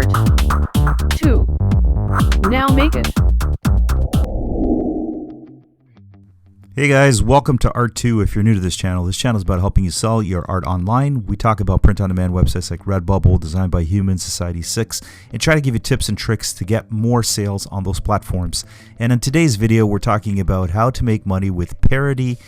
Art 2. Now make it. Hey guys, welcome to Art 2. If you're new to this channel is about helping you sell your art online. We talk about print-on-demand websites like Redbubble, Designed by Humans, Society 6, and try to give you tips and tricks to get more sales on those platforms. And in today's video, we're talking about how to make money with parody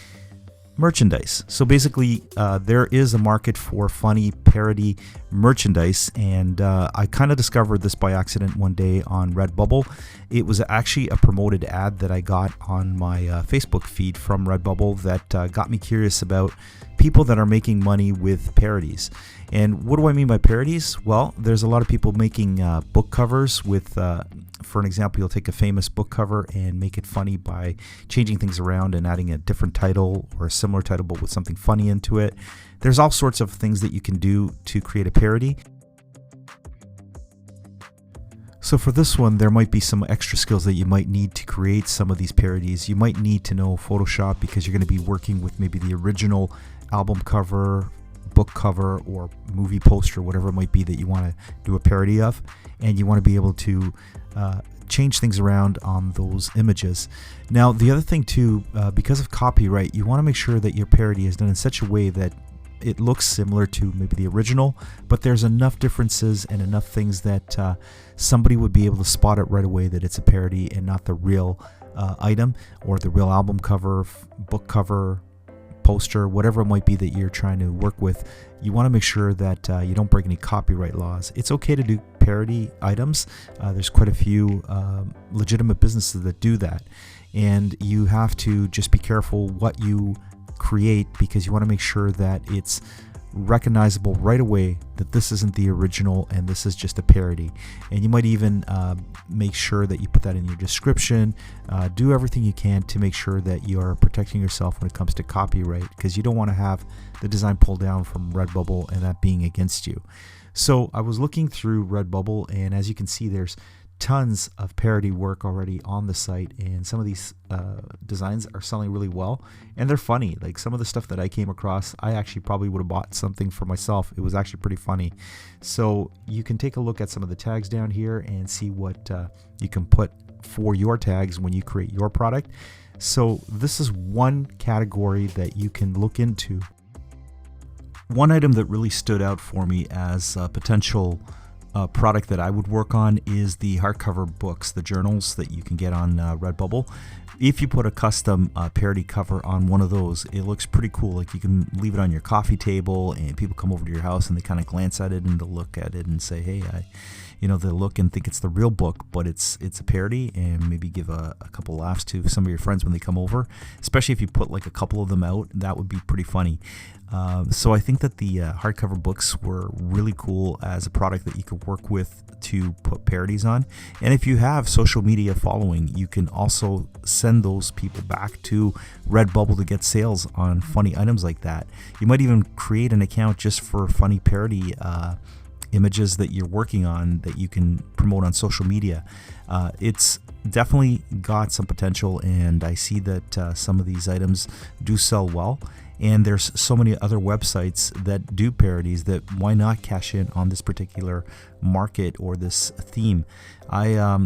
merchandise. So basically, there is a market for funny parody merchandise, and I kind of discovered this by accident one day on Redbubble. It was actually a promoted ad that I got on my Facebook feed from Redbubble that got me curious about people that are making money with parodies. And what do I mean by parodies? Well, there's a lot of people making book covers with, for an example, you'll take a famous book cover and make it funny by changing things around and adding a different title or a similar title but with something funny into it. There's all sorts of things that you can do to create a parody. So for this one, there might be some extra skills that you might need to create some of these parodies. You might need to know Photoshop because you're going to be working with maybe the original album cover, book cover, or movie poster, whatever it might be that you want to do a parody of, and you want to be able to change things around on those images. Now, the other thing too, because of copyright, you want to make sure that your parody is done in such a way that it looks similar to maybe the original, but there's enough differences and enough things that somebody would be able to spot it right away that it's a parody and not the real item or the real album cover, book cover, poster, whatever it might be that you're trying to work with. You want to make sure that you don't break any copyright laws. It's okay to do parody items. There's quite a few legitimate businesses that do that, and you have to just be careful what you create because you want to make sure that it's recognizable right away that this isn't the original and this is just a parody. And you might even make sure that you put that in your description. Do everything you can to make sure that you are protecting yourself when it comes to copyright, because you don't want to have the design pulled down from Redbubble and that being against you. So I was looking through Redbubble, and as you can see, there's tons of parody work already on the site, and some of these designs are selling really well, and they're funny. Like some of the stuff that I came across, I actually probably would have bought something for myself. It was actually pretty funny. So you can take a look at some of the tags down here and see what you can put for your tags when you create your product. So this is one category that you can look into. One item that really stood out for me as a potential product that I would work on is the hardcover books, the journals that you can get on Redbubble. If you put a custom parody cover on one of those, it looks pretty cool. Like you can leave it on your coffee table and people come over to your house and they kind of glance at it and they'll look at it and say, hey, they'll look and think it's the real book, but it's a parody, and maybe give a couple laughs to some of your friends when they come over. Especially if you put like a couple of them out, that would be pretty funny. So I think that the hardcover books were really cool as a product that you could work with to put parodies on. And if you have social media following, you can also send those people back to Redbubble to get sales on funny items like that. You might even create an account just for funny parody images that you're working on that you can promote on social media. It's definitely got some potential, and I see that some of these items do sell well. And there's so many other websites that do parodies that why not cash in on this particular market or this theme. I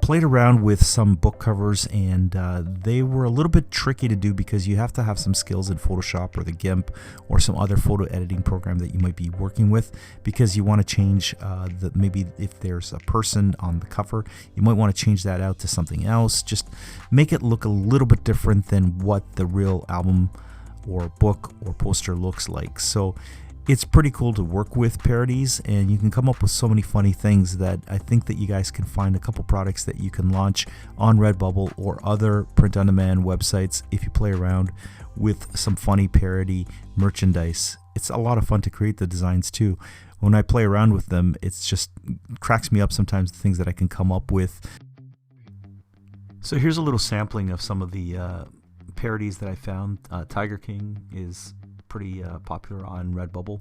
played around with some book covers, and they were a little bit tricky to do because you have to have some skills in Photoshop or the GIMP or some other photo editing program that you might be working with, because you want to change maybe if there's a person on the cover, you might want to change that out to something else. Just make it look a little bit different than what the real album or book or poster looks like. So it's pretty cool to work with parodies, and you can come up with so many funny things that I think that you guys can find a couple products that you can launch on Redbubble or other print-on-demand websites if you play around with some funny parody merchandise. It's a lot of fun to create the designs too. When I play around with them, it's just cracks me up sometimes, the things that I can come up with. So here's a little sampling of some of the parodies that I found. Tiger King is pretty popular on Redbubble,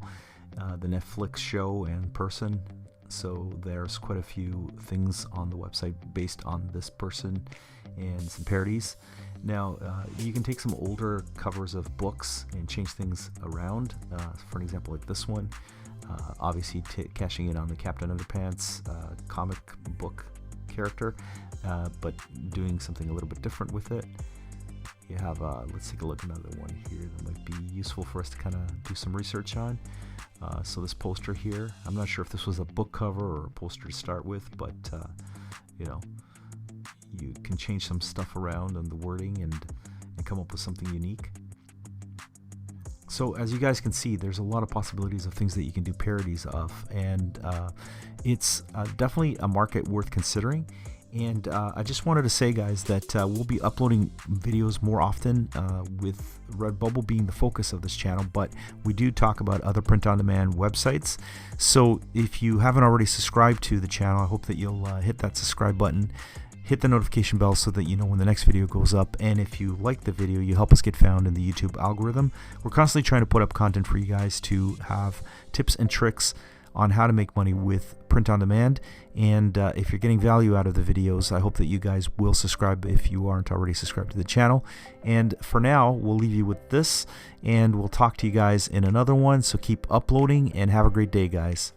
the Netflix show and person. So there's quite a few things on the website based on this person and some parodies. Now, you can take some older covers of books and change things around. For an example, like this one, obviously cashing in on the Captain Underpants comic book character, but doing something a little bit different with it. You have, let's take a look at another one here that might be useful for us to kind of do some research on. So this poster here, I'm not sure if this was a book cover or a poster to start with, but you know, you can change some stuff around on the wording and come up with something unique. So as you guys can see, there's a lot of possibilities of things that you can do parodies of, and it's definitely a market worth considering. And I just wanted to say, guys, that we'll be uploading videos more often with Redbubble being the focus of this channel, but we do talk about other print-on-demand websites. So if you haven't already subscribed to the channel, I hope that you'll hit that subscribe button, hit the notification bell so that you know when the next video goes up. And if you like the video, you help us get found in the YouTube algorithm. We're constantly trying to put up content for you guys to have tips and tricks on how to make money with print on demand. And if you're getting value out of the videos, I hope that you guys will subscribe if you aren't already subscribed to the channel. And for now, we'll leave you with this, and we'll talk to you guys in another one. So keep uploading and have a great day, guys.